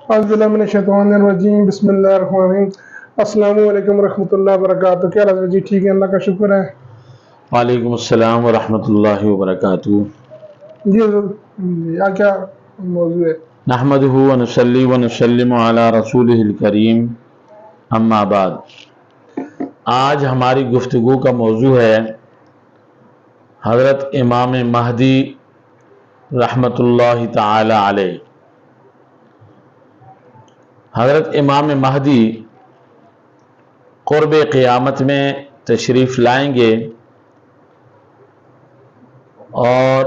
اعوذ باللہ من الشیطان الرجیم بسم اللہ الرحمن الرحیم۔ السلام علیکم ورحمۃ اللہ وبرکاتہ۔ کیا حضرت جی ٹھیک ہے؟ اللہ کا شکر ہے۔ وعلیکم السلام ورحمۃ اللہ وبرکاتہ۔ جی حضرت، کیا موضوع ہے؟ نحمدہ ونصلی ونسلم علی رسولہ الکریم، اما بعد۔ آج ہماری گفتگو کا موضوع ہے حضرت امام مہدی رحمۃ اللہ تعالی علیہ۔ حضرت امام مہدی قرب قیامت میں تشریف لائیں گے اور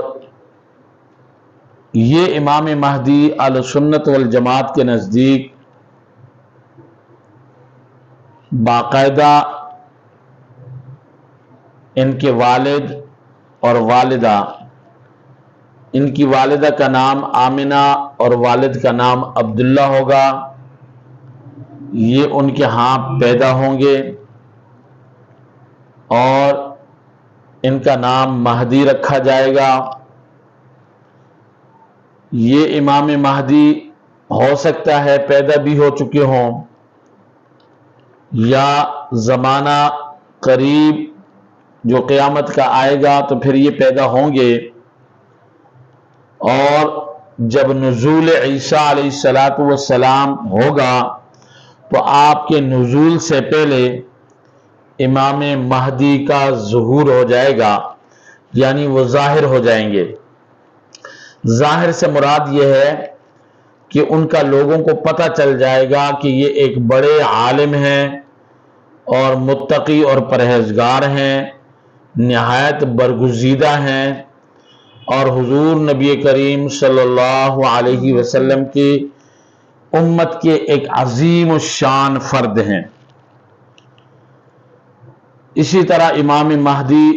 یہ امام مہدی اہل سنت والجماعت کے نزدیک باقاعدہ ان کے والد اور والدہ، ان کی والدہ کا نام آمنہ اور والد کا نام عبداللہ ہوگا، یہ ان کے ہاں پیدا ہوں گے اور ان کا نام مہدی رکھا جائے گا۔ یہ امام مہدی ہو سکتا ہے پیدا بھی ہو چکے ہوں یا زمانہ قریب جو قیامت کا آئے گا تو پھر یہ پیدا ہوں گے، اور جب نزول عیسیٰ علیہ السلام ہوگا تو آپ کے نزول سے پہلے امام مہدی کا ظہور ہو جائے گا، یعنی وہ ظاہر ہو جائیں گے۔ ظاہر سے مراد یہ ہے کہ ان کا لوگوں کو پتہ چل جائے گا کہ یہ ایک بڑے عالم ہیں اور متقی اور پرہیزگار ہیں، نہایت برگزیدہ ہیں، اور حضور نبی کریم صلی اللہ علیہ وسلم کی امت کے ایک عظیم الشان فرد ہیں۔ اسی طرح امام مہدی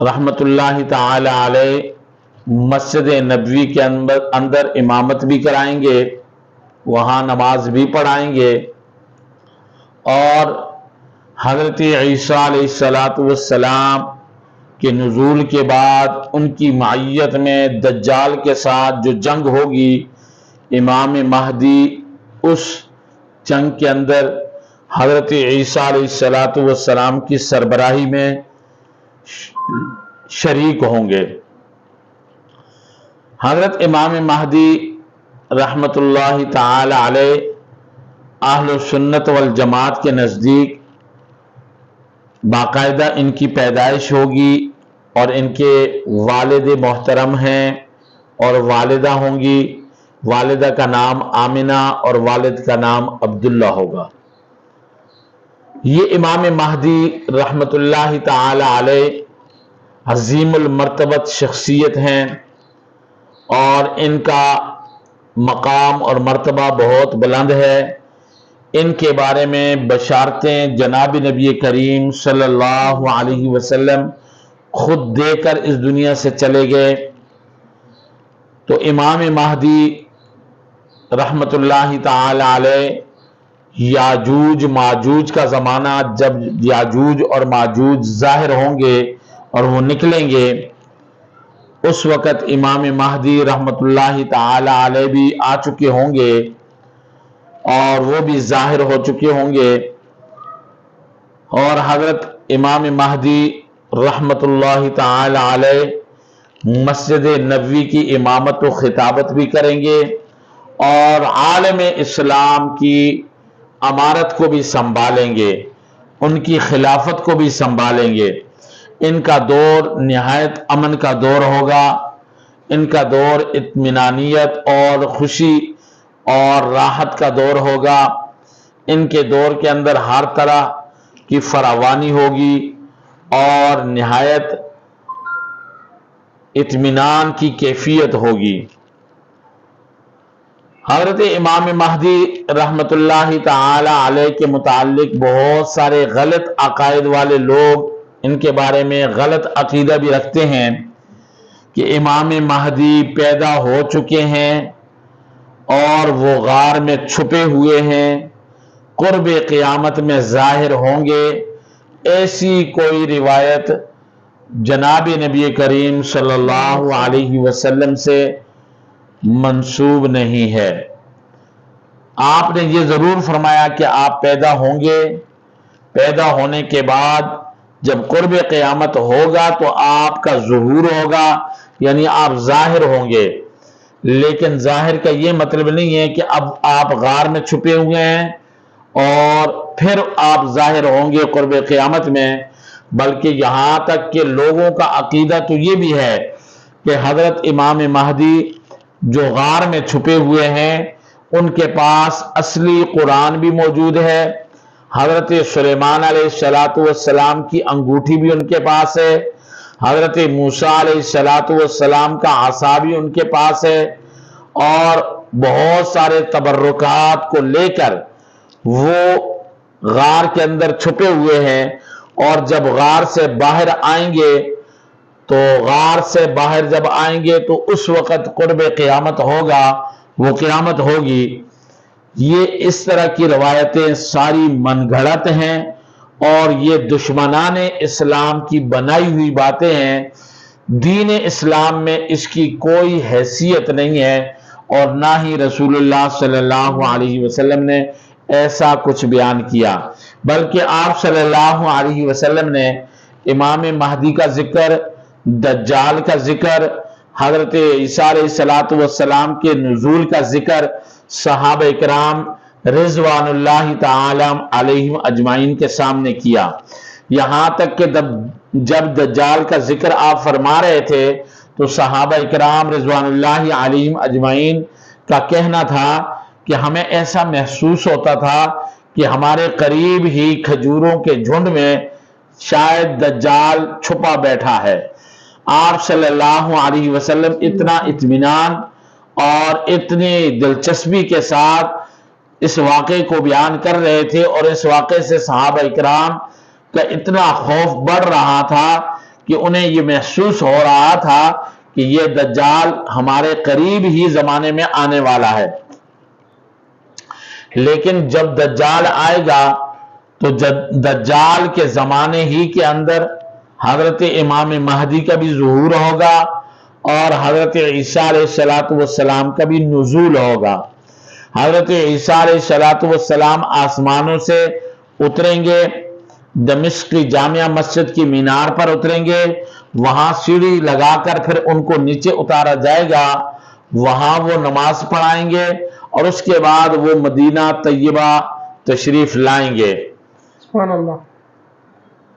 رحمت اللہ تعالی علیہ مسجد نبوی کے اندر امامت بھی کرائیں گے، وہاں نماز بھی پڑھائیں گے، اور حضرت عیسیٰ علیہ السلام کے نزول کے بعد ان کی معیت میں دجال کے ساتھ جو جنگ ہوگی، امام مہدی اس جنگ کے اندر حضرت عیسیٰ علیہ السلام کی سربراہی میں شریک ہوں گے۔ حضرت امام مہدی رحمت اللہ تعالی علیہ اہل سنت والجماعت کے نزدیک باقاعدہ ان کی پیدائش ہوگی، اور ان کے والد محترم ہیں اور والدہ ہوں گی، والدہ کا نام آمنہ اور والد کا نام عبداللہ ہوگا۔ یہ امام مہدی رحمت اللہ تعالی علیہ عظیم المرتبت شخصیت ہیں، اور ان کا مقام اور مرتبہ بہت بلند ہے۔ ان کے بارے میں بشارتیں جناب نبی کریم صلی اللہ علیہ وسلم خود دے کر اس دنیا سے چلے گئے۔ تو امام مہدی رحمت اللہ تعالی علیہ یاجوج ماجوج کا زمانہ، جب یاجوج اور ماجوج ظاہر ہوں گے اور وہ نکلیں گے، اس وقت امام مہدی رحمت اللہ تعالی علیہ بھی آ چکے ہوں گے اور وہ بھی ظاہر ہو چکے ہوں گے، اور حضرت امام مہدی رحمت اللہ تعالی علیہ مسجد نبوی کی امامت و خطابت بھی کریں گے، اور عالم اسلام کی امارت کو بھی سنبھالیں گے، ان کی خلافت کو بھی سنبھالیں گے۔ ان کا دور نہایت امن کا دور ہوگا، ان کا دور اطمینانیت اور خوشی اور راحت کا دور ہوگا۔ ان کے دور کے اندر ہر طرح کی فراوانی ہوگی اور نہایت اطمینان کی کیفیت ہوگی۔ حضرت امام مہدی رحمت اللہ تعالی علیہ کے متعلق بہت سارے غلط عقائد والے لوگ ان کے بارے میں غلط عقیدہ بھی رکھتے ہیں کہ امام مہدی پیدا ہو چکے ہیں اور وہ غار میں چھپے ہوئے ہیں، قرب قیامت میں ظاہر ہوں گے۔ ایسی کوئی روایت جناب نبی کریم صلی اللہ علیہ وسلم سے منسوب نہیں ہے۔ آپ نے یہ ضرور فرمایا کہ آپ پیدا ہوں گے، پیدا ہونے کے بعد جب قرب قیامت ہوگا تو آپ کا ظہور ہوگا، یعنی آپ ظاہر ہوں گے۔ لیکن ظاہر کا یہ مطلب نہیں ہے کہ اب آپ غار میں چھپے ہوئے ہیں اور پھر آپ ظاہر ہوں گے قرب قیامت میں، بلکہ یہاں تک کہ لوگوں کا عقیدہ تو یہ بھی ہے کہ حضرت امام مہدی جو غار میں چھپے ہوئے ہیں ان کے پاس اصلی قرآن بھی موجود ہے، حضرت سلیمان علیہ السلام کی انگوٹھی بھی ان کے پاس ہے، حضرت موسیٰ علیہ السلام کا عصا بھی ان کے پاس ہے، اور بہت سارے تبرکات کو لے کر وہ غار کے اندر چھپے ہوئے ہیں، اور جب غار سے باہر آئیں گے تو غار سے باہر جب آئیں گے تو اس وقت قرب قیامت ہوگا، وہ قیامت ہوگی۔ یہ اس طرح کی روایتیں ساری من گھڑت ہیں اور یہ دشمنان اسلام کی بنائی ہوئی باتیں ہیں۔ دین اسلام میں اس کی کوئی حیثیت نہیں ہے، اور نہ ہی رسول اللہ صلی اللہ علیہ وسلم نے ایسا کچھ بیان کیا، بلکہ آپ صلی اللہ علیہ وسلم نے امام مہدی کا ذکر، دجال کا ذکر، حضرت عیسیٰ علیہ السلام کے نزول کا ذکر صحابہ اکرام رضوان اللہ تعالی علیہم اجمعین کے سامنے کیا۔ یہاں تک کہ جب دجال کا ذکر آپ فرما رہے تھے تو صحابہ اکرام رضوان اللہ علیہم اجمعین کا کہنا تھا کہ ہمیں ایسا محسوس ہوتا تھا کہ ہمارے قریب ہی کھجوروں کے جھنڈ میں شاید دجال چھپا بیٹھا ہے۔ آپ صلی اللہ علیہ وسلم اتنا اطمینان اور اتنی دلچسپی کے ساتھ اس واقعے کو بیان کر رہے تھے، اور اس واقعے سے صحابہ اکرام کا اتنا خوف بڑھ رہا تھا کہ انہیں یہ محسوس ہو رہا تھا کہ یہ دجال ہمارے قریب ہی زمانے میں آنے والا ہے۔ لیکن جب دجال آئے گا تو دجال کے زمانے ہی کے اندر حضرت امام مہدی کا بھی ظہور ہوگا اور حضرت عیسیٰ علیہ السلام کا بھی نزول ہوگا۔ حضرت عیسیٰ علیہ السلام آسمانوں سے اتریں گے، دمشق کی جامع مسجد کی مینار پر اتریں گے، وہاں سیڑھی لگا کر پھر ان کو نیچے اتارا جائے گا، وہاں وہ نماز پڑھائیں گے، اور اس کے بعد وہ مدینہ طیبہ تشریف لائیں گے۔ سبحان اللہ۔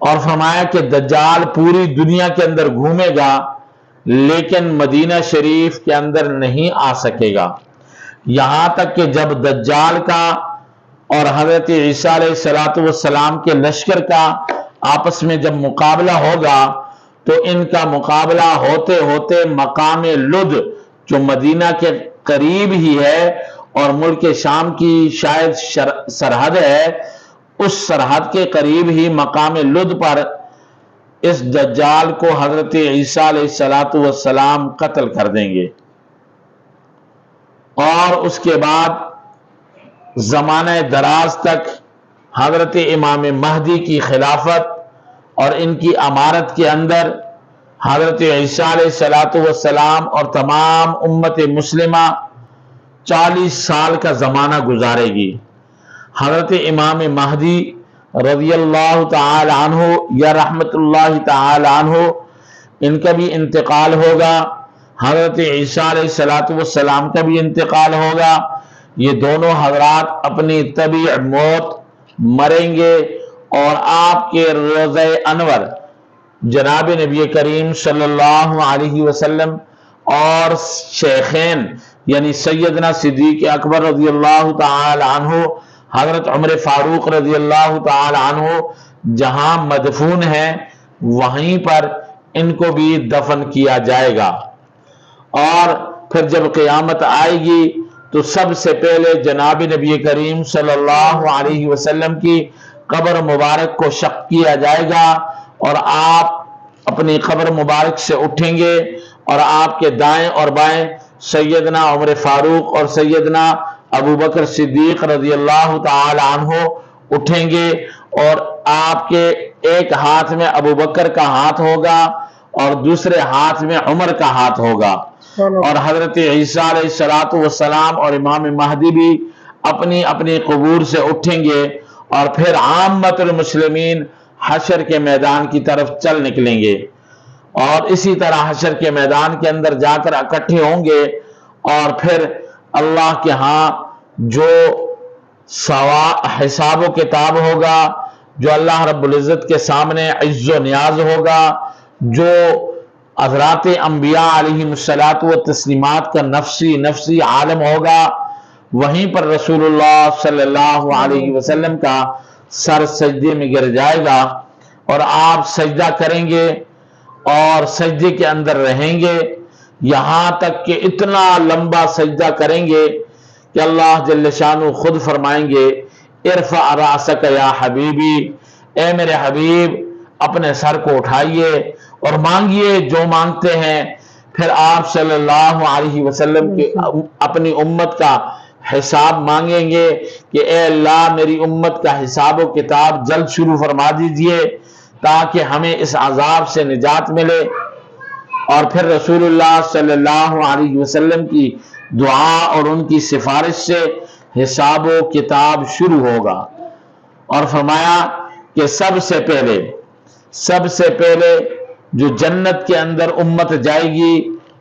اور فرمایا کہ دجال پوری دنیا کے اندر گھومے گا لیکن مدینہ شریف کے اندر نہیں آ سکے گا، یہاں تک کہ جب دجال کا اور حضرت عیسیٰ علیہ السلام کے لشکر کا آپس میں جب مقابلہ ہوگا تو ان کا مقابلہ ہوتے ہوتے مقام لد جو مدینہ کے قریب ہی ہے اور ملک شام کی شاید سرحد ہے، اس سرحد کے قریب ہی مقام لد پر اس دجال کو حضرت عیسیٰ علیہ السلام قتل کر دیں گے، اور اس کے بعد زمانہ دراز تک حضرت امام مہدی کی خلافت اور ان کی امارت کے اندر حضرت عیسیٰ علیہ السلام اور تمام امت مسلمہ 40 سال کا زمانہ گزارے گی۔ حضرت امام مہدی رضی اللہ تعالی عنہ یا رحمت اللہ تعالی عنہ ان کا بھی انتقال ہوگا، حضرت عیسیٰ علیہ السلام کا بھی انتقال ہوگا، یہ دونوں حضرات اپنی طبیعی موت مریں گے، اور آپ کے روضہ انور جناب نبی کریم صلی اللہ علیہ وسلم اور شیخین یعنی سیدنا صدیق اکبر رضی اللہ تعالی عنہ، حضرت عمر فاروق رضی اللہ تعالی عنہ جہاں مدفون ہیں وہیں پر ان کو بھی دفن کیا جائے گا، اور پھر جب قیامت آئے گی تو سب سے پہلے جناب نبی کریم صلی اللہ علیہ وسلم کی قبر مبارک کو شق کیا جائے گا، اور آپ اپنی قبر مبارک سے اٹھیں گے، اور آپ کے دائیں اور بائیں سیدنا عمر فاروق اور سیدنا ابو بکر صدیق رضی اللہ تعالی عنہ اٹھیں گے، اور آپ کے ایک ہاتھ میں ابو بکر کا ہاتھ ہوگا اور دوسرے ہاتھ میں عمر کا ہاتھ ہوگا، اور حضرت عیسیٰ علیہ السلام اور امام مہدی بھی اپنی اپنی قبور سے اٹھیں گے اور پھر عامت المسلمین حشر کے میدان کی طرف چل نکلیں گے، اور اسی طرح حشر کے میدان کے اندر جا کر اکٹھے ہوں گے، اور پھر اللہ کے ہاں جو حساب و کتاب ہوگا، جو اللہ رب العزت کے سامنے عز و نیاز ہوگا، جو حضرات انبیاء علیہ الصلاۃ والتسلیمات کا نفسی عالم ہوگا، وہیں پر رسول اللہ صلی اللہ علیہ وسلم کا سر سجدے میں گر جائے گا، اور آپ سجدہ کریں گے اور سجدے کے اندر رہیں گے، یہاں تک کہ اتنا لمبا سجدہ کریں گے کہ اللہ جل شانہ خود فرمائیں گے ارفع رأسک یا حبیبی، اے میرے حبیب اپنے سر کو اٹھائیے اور مانگیے جو مانگتے ہیں۔ پھر آپ صلی اللہ علیہ وسلم کی اپنی امت کا حساب مانگیں گے کہ اے اللہ میری امت کا حساب و کتاب جلد شروع فرما دیجئے تاکہ ہمیں اس عذاب سے نجات ملے، اور پھر رسول اللہ صلی اللہ علیہ وسلم کی دعا اور ان کی سفارش سے حساب و کتاب شروع ہوگا۔ اور فرمایا کہ سب سے پہلے جو جنت کے اندر امت جائے گی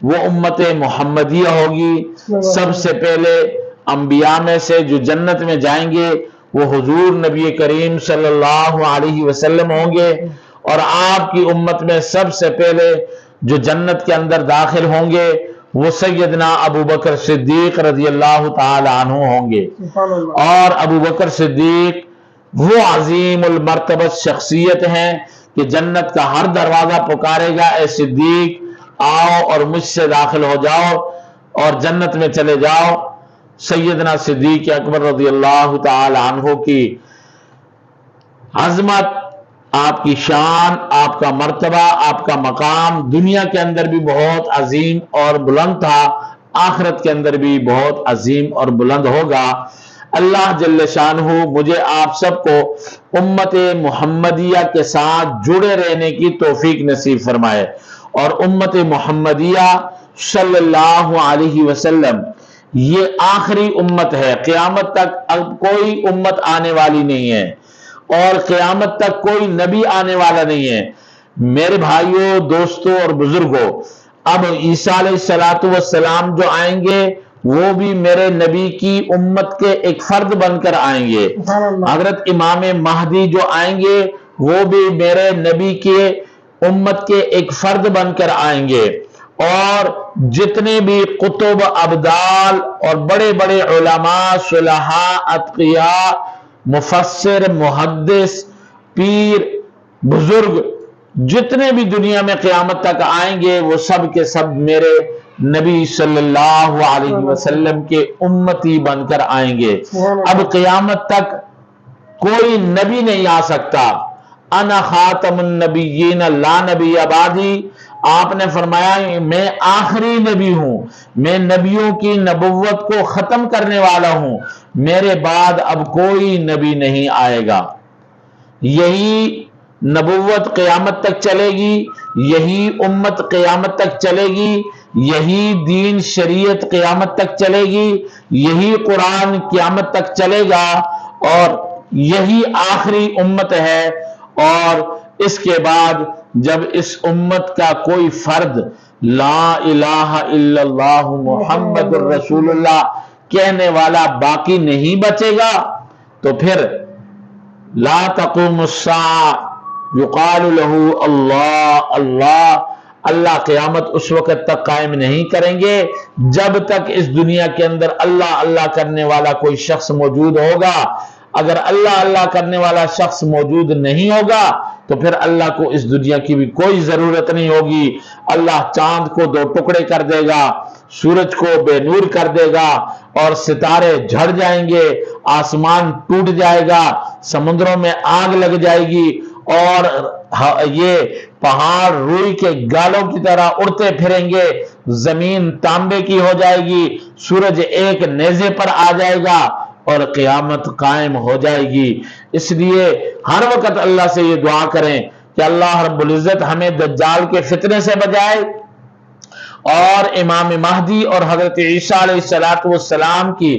وہ امت محمدیہ ہوگی۔ سب سے پہلے انبیاء میں سے جو جنت میں جائیں گے وہ حضور نبی کریم صلی اللہ علیہ وسلم ہوں گے، اور آپ کی امت میں سب سے پہلے جو جنت کے اندر داخل ہوں گے وہ سیدنا ابو بکر صدیق رضی اللہ تعالی عنہ ہوں گے۔ اور ابو بکر صدیق وہ عظیم المرتبت شخصیت ہیں کہ جنت کا ہر دروازہ پکارے گا اے صدیق آؤ اور مجھ سے داخل ہو جاؤ اور جنت میں چلے جاؤ۔ سیدنا صدیق اکبر رضی اللہ تعالی عنہ کی عظمت، آپ کی شان، آپ کا مرتبہ، آپ کا مقام دنیا کے اندر بھی بہت عظیم اور بلند تھا، آخرت کے اندر بھی بہت عظیم اور بلند ہوگا۔ اللہ جل شانہ مجھے آپ سب کو امت محمدیہ کے ساتھ جڑے رہنے کی توفیق نصیب فرمائے، اور امت محمدیہ صلی اللہ علیہ وسلم یہ آخری امت ہے، قیامت تک اب کوئی امت آنے والی نہیں ہے، اور قیامت تک کوئی نبی آنے والا نہیں ہے۔ میرے بھائیوں، دوستوں اور بزرگوں، اب عیسیٰ علیہ السلام جو آئیں گے وہ بھی میرے نبی کی امت کے ایک فرد بن کر آئیں گے۔ حضرت امام مہدی جو آئیں گے وہ بھی میرے نبی کے امت کے ایک فرد بن کر آئیں گے، اور جتنے بھی قطب، ابدال اور بڑے بڑے علماء، صلحاء، اتقیاء، مفسر، محدث، پیر، بزرگ جتنے بھی دنیا میں قیامت تک آئیں گے وہ سب کے سب میرے نبی صلی اللہ علیہ وسلم کے امتی بن کر آئیں گے۔ اب قیامت تک کوئی نبی نہیں آ سکتا۔ انا خاتم النبیین لا نبی بعدی، آپ نے فرمایا میں آخری نبی ہوں، میں نبیوں کی نبوت کو ختم کرنے والا ہوں، میرے بعد اب کوئی نبی نہیں آئے گا۔ یہی نبوت قیامت تک چلے گی، یہی امت قیامت تک چلے گی، یہی دین شریعت قیامت تک چلے گی، یہی قرآن قیامت تک چلے گا، اور یہی آخری امت ہے۔ اور اس کے بعد جب اس امت کا کوئی فرد لا الہ الا اللہ محمد الرسول اللہ کہنے والا باقی نہیں بچے گا تو پھر لا تقوم الساعہ یقال له اللہ اللہ، اللہ قیامت اس وقت تک قائم نہیں کریں گے جب تک اس دنیا کے اندر اللہ اللہ کرنے والا کوئی شخص موجود ہوگا۔ اگر اللہ اللہ کرنے والا شخص موجود نہیں ہوگا تو پھر اللہ کو اس دنیا کی بھی کوئی ضرورت نہیں ہوگی۔ اللہ چاند کو دو ٹکڑے کر دے گا، سورج کو بے نور کر دے گا، اور ستارے جھڑ جائیں گے، آسمان ٹوٹ جائے گا، سمندروں میں آگ لگ جائے گی، اور یہ پہاڑ روئی کے گالوں کی طرح اڑتے پھریں گے، زمین تانبے کی ہو جائے گی، سورج ایک نیزے پر آ جائے گا، اور قیامت قائم ہو جائے گی۔ اس لیے ہر وقت اللہ سے یہ دعا کریں کہ اللہ رب العزت ہمیں دجال کے فتنے سے بچائے، اور امام مہدی اور حضرت عیسیٰ علیہ السلام کی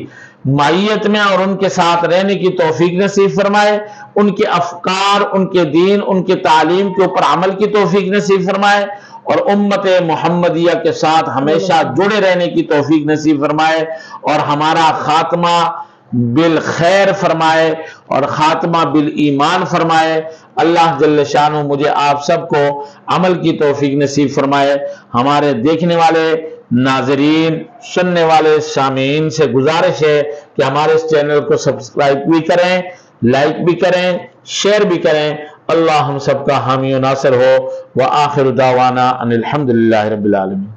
معیت میں اور ان کے ساتھ رہنے کی توفیق نصیب فرمائے، ان کے افکار، ان کے دین، ان کے تعلیم کے اوپر عمل کی توفیق نصیب فرمائے، اور امت محمدیہ کے ساتھ ہمیشہ جڑے رہنے کی توفیق نصیب فرمائے، اور ہمارا خاتمہ بالخیر فرمائے اور خاتمہ بالایمان فرمائے۔ اللہ جل شانہ مجھے آپ سب کو عمل کی توفیق نصیب فرمائے۔ ہمارے دیکھنے والے ناظرین، سننے والے سامعین سے گزارش ہے کہ ہمارے اس چینل کو سبسکرائب بھی کریں، لائک بھی کریں، شیئر بھی کریں۔ اللہ ہم سب کا حامی و ناصر ہو۔ وآخر دعوانا ان الحمدللہ رب العالمین۔